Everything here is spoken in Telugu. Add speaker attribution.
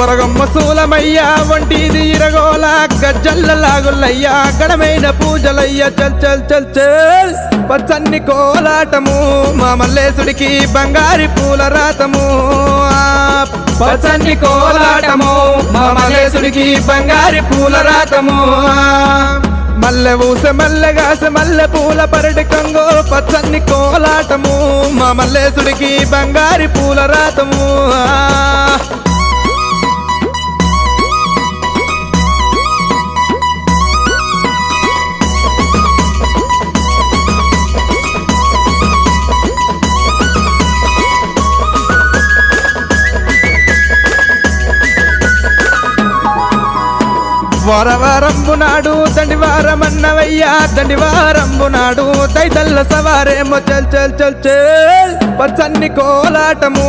Speaker 1: బొరగమ్మ సూలమయ్యా వంటిది ఇరగోల గజ్జల్ల లాగులయ్యా గడమైన పూజలయ్యా చల్ చల్ చల్ చల్ పచ్చన్ని కోలాటము మా మల్లేశుడికి బంగారి పూల రాతము పచ్చన్ని కోలాటము మా మల్లేశుడికి బంగారి పూల రాతము మల్లె ఊసె మల్లెగాసె మల్లె పూల పరటి కంగో పచ్చన్ని కోలాటము మా మల్లేశుడికి బంగారి పూల రాతము వారవారంబు నాడు దండివారమన్నవయ్యా దండివారంబు నాడు దైతల్ల సవారేమో చల్ చల్ చల్ చల్ పచ్చన్ని కోలాటము